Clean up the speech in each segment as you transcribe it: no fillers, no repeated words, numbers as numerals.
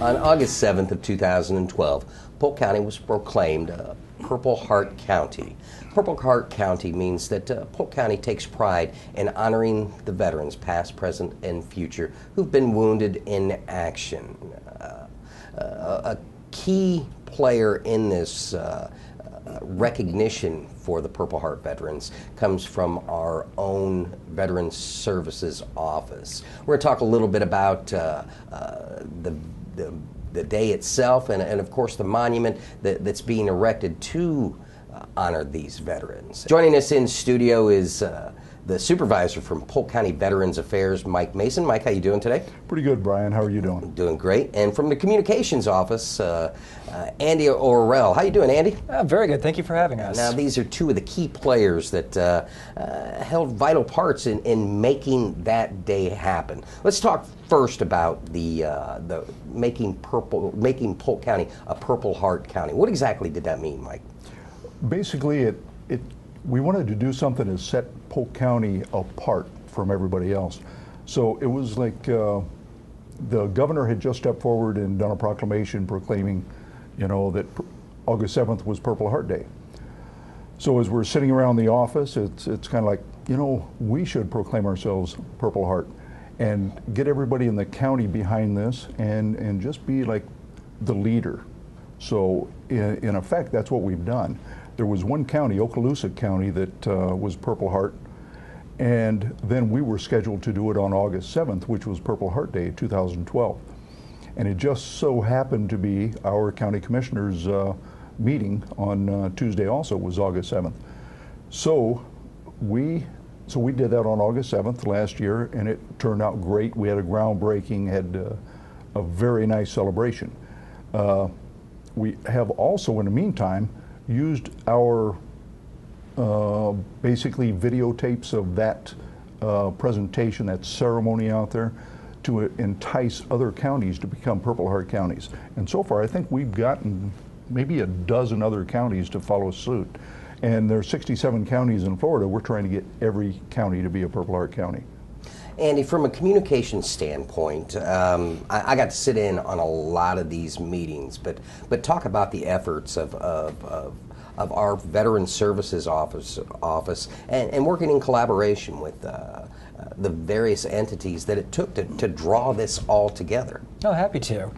On August 7th of 2012, Polk County was proclaimed Purple Heart County. Purple Heart County means that Polk County takes pride in honoring the veterans, past, present, and future, who've been wounded in action. A key player in this recognition for the Purple Heart veterans comes from our own Veterans Services Office. We're going to talk a little bit about the day itself and of course the monument that's being erected to honor these veterans. Joining us in studio is the supervisor from Polk County Veterans Affairs, Mike Mason. Mike, how you doing today? Pretty good, Brian. How are you doing? Doing great. And from the communications office, Andy Orrell. How you doing, Andy? Very good. Thank you for having us. Now, these are two of the key players that held vital parts in making that day happen. Let's talk first about the making Polk County a Purple Heart County. What exactly did that mean, Mike? Basically, we wanted to do something to set Polk County apart from everybody else. So it was like the governor had just stepped forward and done a proclamation proclaiming, that August 7th was Purple Heart Day. So as we're sitting around the office, it's kind of like, we should proclaim ourselves Purple Heart and get everybody in the county behind this and just be like the leader. So in effect, that's what we've done. There was one county, Okaloosa County, that was Purple Heart, and then we were scheduled to do it on August 7th, which was Purple Heart Day 2012. And it just so happened to be our county commissioners' meeting on Tuesday also was August 7th. So we did that on August 7th last year, and it turned out great. We had a groundbreaking, had a very nice celebration. We have also, in the meantime, used our basically videotapes of that presentation, that ceremony out there, to entice other counties to become Purple Heart counties. And so far, I think we've gotten maybe a dozen other counties to follow suit. And there are 67 counties in Florida. We're trying to get every county to be a Purple Heart county. Andy, from a communication standpoint, I got to sit in on a lot of these meetings, but talk about the efforts of our Veterans Services Office and working in collaboration with the various entities that it took to draw this all together. Oh, happy to.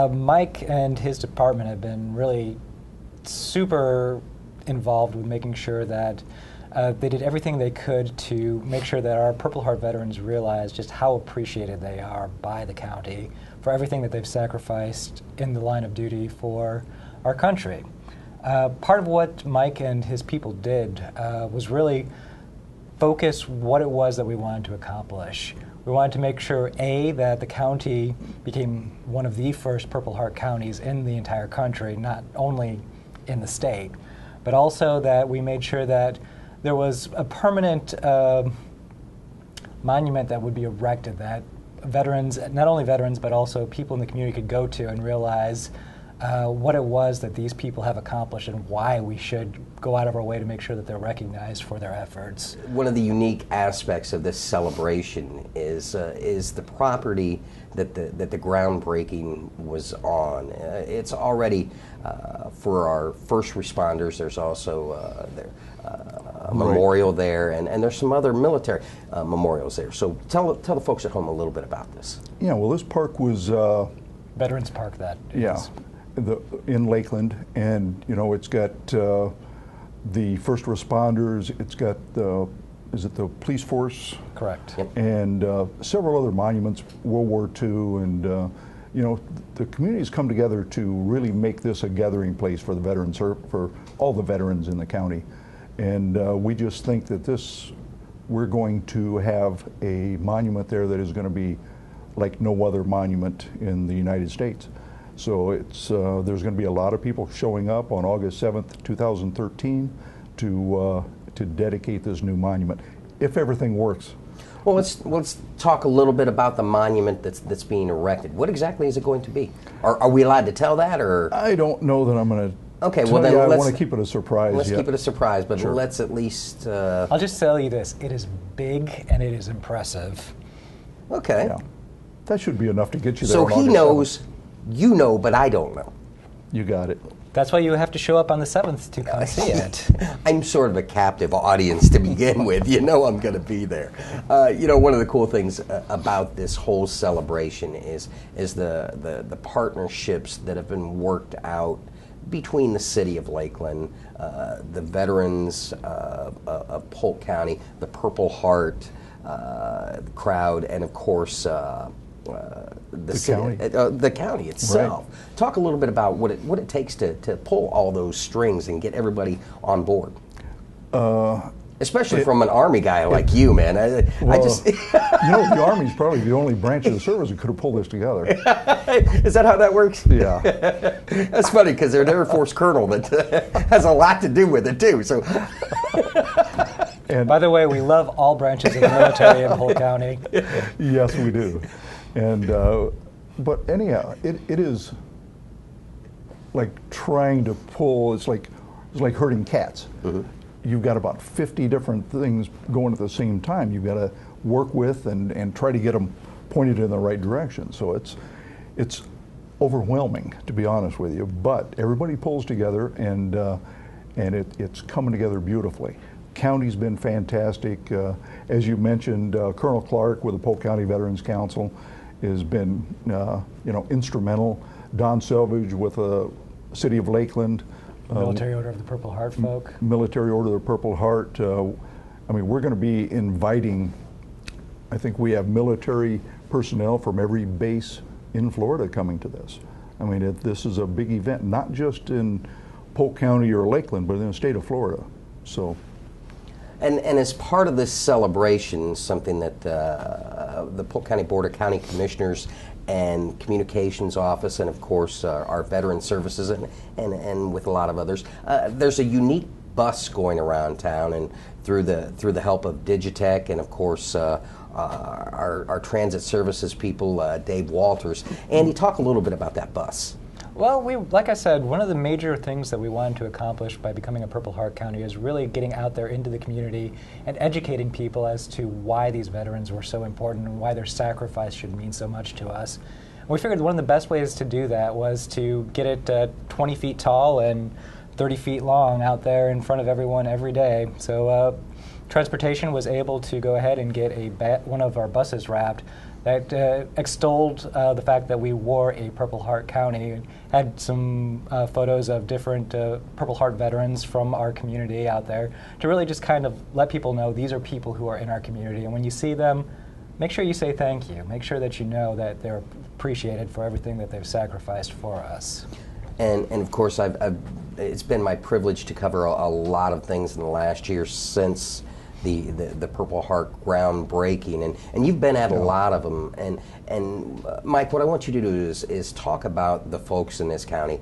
Mike and his department have been really super involved with making sure that they did everything they could to make sure that our Purple Heart veterans realize just how appreciated they are by the county for everything that they've sacrificed in the line of duty for our country. Part of what Mike and his people did was really focus what it was that we wanted to accomplish. We wanted to make sure, A, that the county became one of the first Purple Heart counties in the entire country, not only in the state, but also that we made sure that there was a permanent monument that would be erected that veterans, not only veterans, but also people in the community could go to and realize what it was that these people have accomplished and why we should go out of our way to make sure that they're recognized for their efforts. One of the unique aspects of this celebration is the property that the groundbreaking was on. It's already for our first responders. There's also a memorial there, and there's some other military memorials there. So tell the folks at home a little bit about this. Yeah, well, this park was Veterans Park. That is. Yeah, in Lakeland, and it's got the first responders. It's got the police force? Correct. Yep. And several other monuments, World War II, and the communities come together to really make this a gathering place for the veterans, for all the veterans in the county. And we just think that we're going to have a monument there that is going to be like no other monument in the United States. So there's going to be a lot of people showing up on August 7th, 2013 to dedicate this new monument, if everything works. Well, let's talk a little bit about the monument that's being erected. What exactly is it going to be? Are we allowed to tell that, or? I don't know that I'm going to. Okay, well then I want to keep it a surprise. Let's keep it a surprise, but sure. Let's at least. I'll just tell you this: it is big and it is impressive. Okay. Yeah. That should be enough to get you there. So on he August knows 7th. you know, but I don't know. You got it. That's why you have to show up on the 7th to come see it. I'm sort of a captive audience to begin with. You know I'm going to be there. You know, one of the cool things about this whole celebration is the partnerships that have been worked out between the city of Lakeland, the veterans of Polk County, the Purple Heart crowd, and of course the county itself. Right. Talk a little bit about what it takes to pull all those strings and get everybody on board. Especially from an Army guy like you, man. I just you know, the Army's probably the only branch of the service that could have pulled this together. Is that how that works? Yeah. That's funny because they're an Air Force colonel that has a lot to do with it too. So. And by the way, we love all branches of the military in Polk County. Yes, we do. And but anyhow, it is like trying to pull. It's like herding cats. Mm-hmm. You've got about 50 different things going at the same time. You've got to work with and try to get them pointed in the right direction. So it's overwhelming, to be honest with you. But everybody pulls together, and it's coming together beautifully. County's been fantastic. As you mentioned, Colonel Clark with the Polk County Veterans Council has been instrumental. Don Selvage with the City of Lakeland. Military Order of the Purple Heart folk. Military Order of the Purple Heart. I mean, we're going to be inviting, I think we have military personnel from every base in Florida coming to this. I mean, this is a big event, not just in Polk County or Lakeland, but in the state of Florida. So. And as part of this celebration, something that the Polk County Board of County Commissioners and Communications Office, and of course our Veteran Services, and with a lot of others, there's a unique bus going around town, and through the help of Digitech, and of course our transit services people, Dave Walters. Andy, talk a little bit about that bus. Well, like I said, one of the major things that we wanted to accomplish by becoming a Purple Heart County is really getting out there into the community and educating people as to why these veterans were so important and why their sacrifice should mean so much to us. And we figured one of the best ways to do that was to get it 20 feet tall and 30 feet long out there in front of everyone every day. So transportation was able to go ahead and get one of our buses wrapped that extolled the fact that we wore a Purple Heart County. Had some photos of different Purple Heart veterans from our community out there to really just kind of let people know these are people who are in our community. And when you see them, make sure you say thank you. Make sure that you know that they're appreciated for everything that they've sacrificed for us. And of course, it's been my privilege to cover a lot of things in the last year since the Purple Heart groundbreaking, and you've been at a lot of them. And Mike, what I want you to do is talk about the folks in this county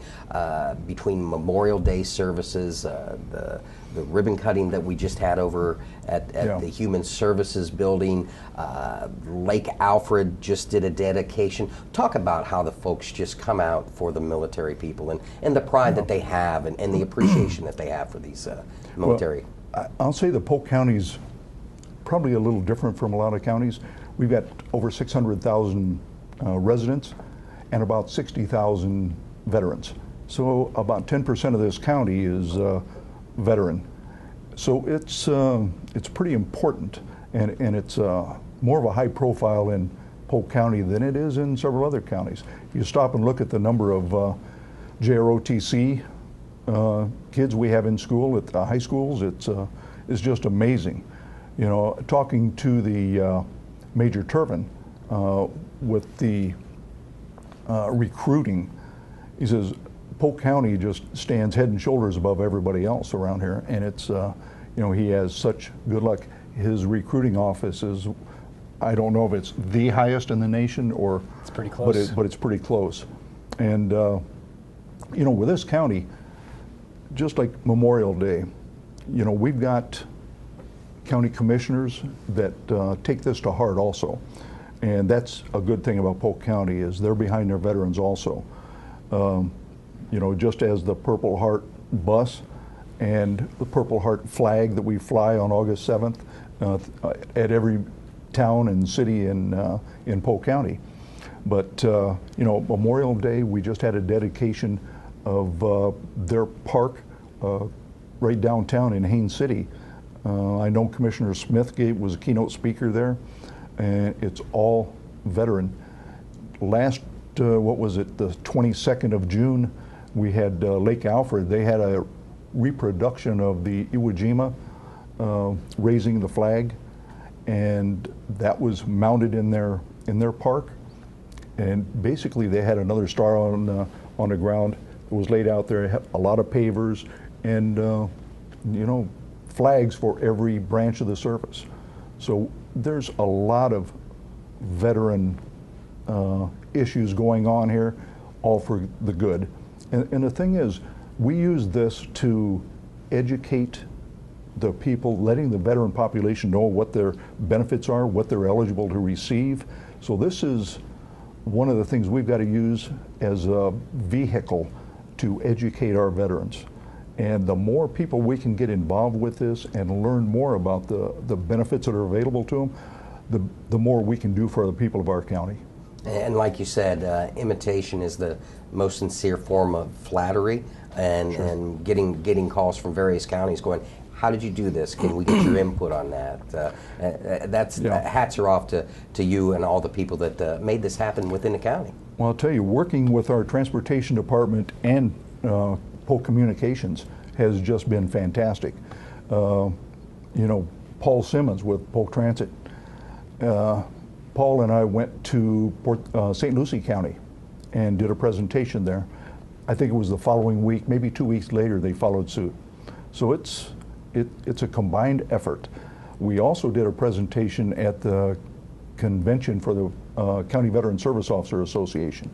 between Memorial Day services, the ribbon cutting that we just had over at the Human Services Building. Lake Alfred just did a dedication. Talk about how the folks just come out for the military people and the pride that they have and the appreciation that they have for these military. Well, I'll say the Polk County's probably a little different from a lot of counties. We've got over 600,000 residents and about 60,000 veterans. So about 10% of this county is veteran. So it's pretty important, and it's more of a high profile in Polk County than it is in several other counties. You stop and look at the number of JROTC kids we have in school at high schools. It's just amazing. You know, talking to the Major Turvin with the recruiting, he says Polk County just stands head and shoulders above everybody else around here, and it's he has such good luck. His recruiting office is, I don't know if it's the highest in the nation or it's pretty close, but it's pretty close. And with this county, just like Memorial Day, we've got county commissioners that take this to heart also. And that's a good thing about Polk County is they're behind their veterans also. Just as the Purple Heart bus and the Purple Heart flag that we fly on August 7th at every town and city in Polk County. But you know, Memorial Day, we just had a dedication of their park right downtown in Haines City. I know Commissioner Smithgate was a keynote speaker there, and it's all veteran. Last, what was it, the 22nd of June, we had Lake Alfred. They had a reproduction of the Iwo Jima raising the flag, and that was mounted in their park. And basically, they had another star on the ground that was laid out there. It had a lot of pavers and you know, flags for every branch of the service. So there's a lot of veteran issues going on here, all for the good. And the thing is, we use this to educate the people, letting the veteran population know what their benefits are, what they're eligible to receive. So this is one of the things we've got to use as a vehicle to educate our veterans. And the more people we can get involved with this and learn more about the benefits that are available to them, the more we can do for the people of our county. And like you said, imitation is the most sincere form of flattery, and, Sure. and getting calls from various counties going, how did you do this? Can we get your input on that? That's Yeah. hats are off to you and all the people that made this happen within the county. Well, I'll tell you, working with our transportation department and Polk Communications has just been fantastic. You know, Paul Simmons with Polk Transit. Paul and I went to St. Lucie County and did a presentation there. I think it was the following week, maybe 2 weeks later, they followed suit. So it's a combined effort. We also did a presentation at the convention for the County Veteran Service Officer Association,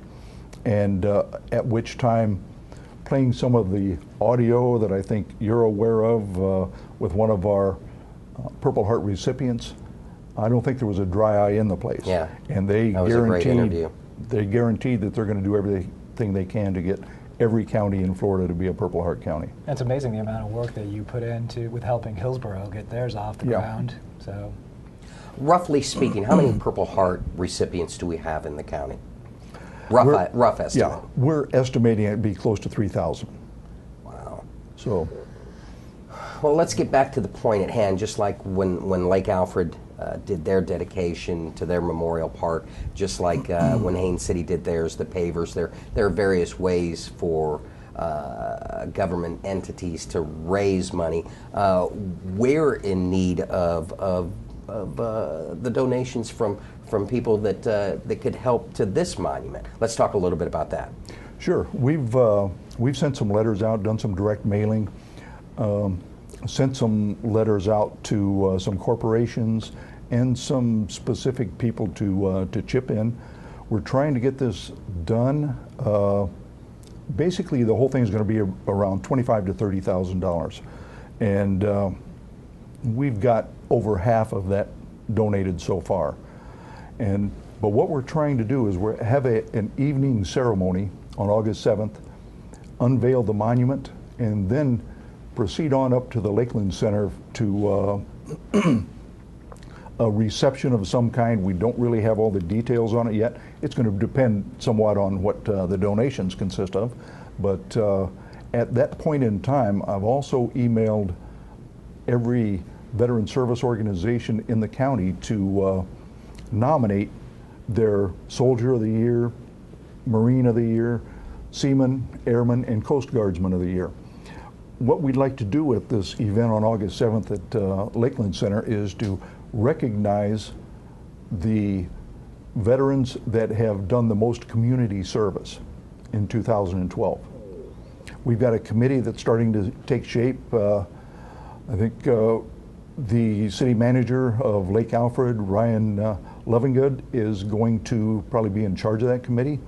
and at which time, playing some of the audio that I think you're aware of with one of our Purple Heart recipients, I don't think there was a dry eye in the place. Yeah, and they that was a great interview. They guaranteed that they're going to do everything they can to get every county in Florida to be a Purple Heart county. It's amazing the amount of work that you put into with helping Hillsborough get theirs off the Yeah. ground. So, Roughly speaking, how many Purple Heart recipients do we have in the county? Rough estimate. Yeah, we're estimating it'd be close to 3,000. Wow. So, Well, let's get back to the point at hand. Just like when Lake Alfred did their dedication to their memorial park, just like when Haines City did theirs, the pavers. There are various ways for government entities to raise money. We're in need of the donations from people that could help to this monument. Let's talk a little bit about that. sure, we've sent some letters out, done some direct mailing, sent some letters out to some corporations and some specific people to chip in. We're trying to get this done. Basically, the whole thing is going to be around $25,000 to $30,000, and we've got over half of that donated so far. But what we're trying to do is have an evening ceremony on August 7th, unveil the monument, and then proceed on up to the Lakeland Center to a reception of some kind. We don't really have all the details on it yet. It's going to depend somewhat on what the donations consist of. But at that point in time, I've also emailed every veteran service organization in the county to nominate their Soldier of the Year, Marine of the Year, Seaman, Airman, and Coast Guardsman of the Year. What we'd like to do at this event on August 7th at Lakeland Center is to recognize the veterans that have done the most community service in 2012. We've got a committee that's starting to take shape. I think the city manager of Lake Alfred, Ryan Lovingood, is going to probably be in charge of that committee.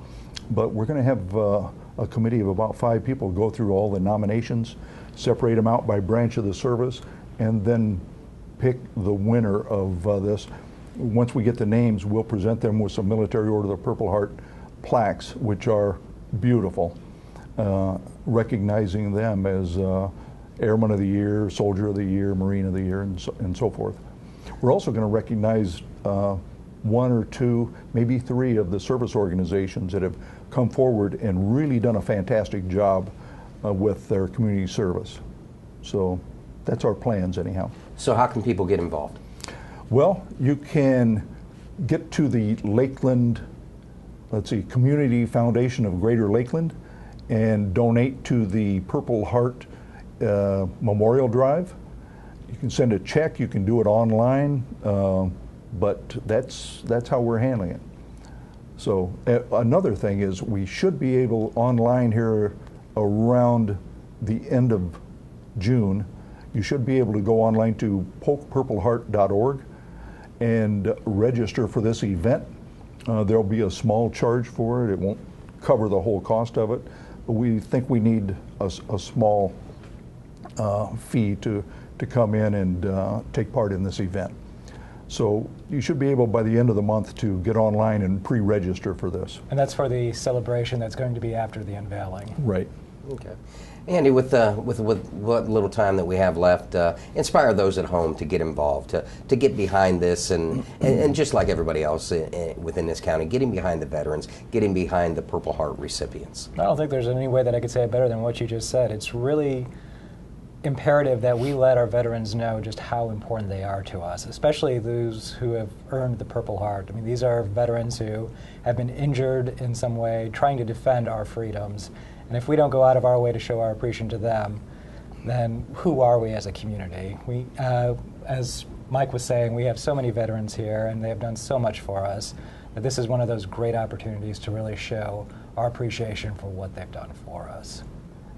But we're going to have a committee of about 5 people go through all the nominations, separate them out by branch of the service, and then pick the winner of this. Once we get the names, we'll present them with some Military Order of the Purple Heart plaques, which are beautiful, recognizing them as Airman of the Year, Soldier of the Year, Marine of the Year, and so forth. We're also going to recognize one or two, maybe three of the service organizations that have come forward and really done a fantastic job with their community service. So that's our plans anyhow. So how can people get involved? Well, you can get to the Lakeland, Community Foundation of Greater Lakeland and donate to the Purple Heart Memorial Drive. You can send a check, you can do it online, but that's how we're handling it. So another thing is we should be able online here around the end of June. You should be able to go online to polkpurpleheart.org and register for this event. There'll be a small charge for it. It won't cover the whole cost of it, but we think we need a small fee to come in and take part in this event. So you should be able by the end of the month to get online and pre-register for this. And that's for the celebration that's going to be after the unveiling. Right. Okay. Andy, with what little time that we have left, inspire those at home to get involved, to get behind this, and just like everybody else within this county, getting behind the veterans, getting behind the Purple Heart recipients. I don't think there's any way that I could say it better than what you just said. It's really imperative that we let our veterans know just how important they are to us, especially those who have earned the Purple Heart. I mean, these are veterans who have been injured in some way trying to defend our freedoms. And if we don't go out of our way to show our appreciation to them, then who are we as a community? We, as Mike was saying, we have so many veterans here, and they have done so much for us, that this is one of those great opportunities to really show our appreciation for what they've done for us.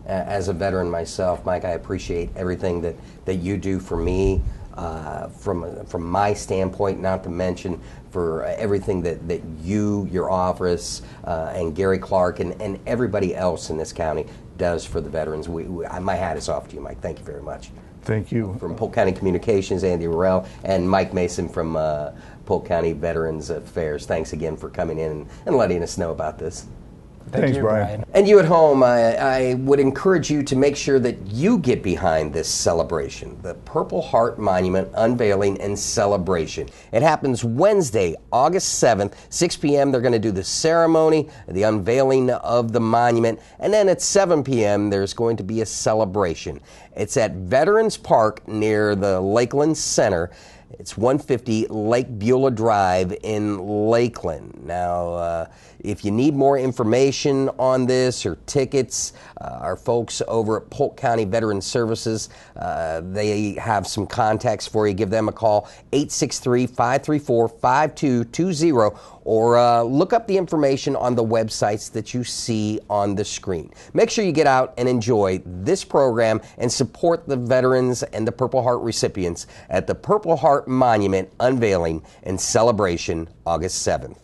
As a veteran myself, Mike, I appreciate everything that you do for me, from my standpoint, not to mention for everything that you, your office, and Gary Clark, and everybody else in this county does for the veterans. My hat is off to you, Mike. Thank you very much. Thank you. From Polk County Communications, Andy Orrell, and Mike Mason from Polk County Veterans Affairs. Thanks again for coming in and letting us know about this. Thanks, Brian. And you at home, I would encourage you to make sure that you get behind this celebration, the Purple Heart Monument Unveiling and Celebration. It happens Wednesday, August 7th, 6 p.m. They're going to do the ceremony, the unveiling of the monument, and then at 7 p.m. there's going to be a celebration. It's at Veterans Park near the Lakeland Center. It's 150 Lake Beulah Drive in Lakeland. Now, if you need more information on this or tickets, our folks over at Polk County Veterans Services, they have some contacts for you. Give them a call, 863-534-5220, or look up the information on the websites that you see on the screen. Make sure you get out and enjoy this program and support the veterans and the Purple Heart recipients at the Purple Heart Monument Unveiling and Celebration, August 7th.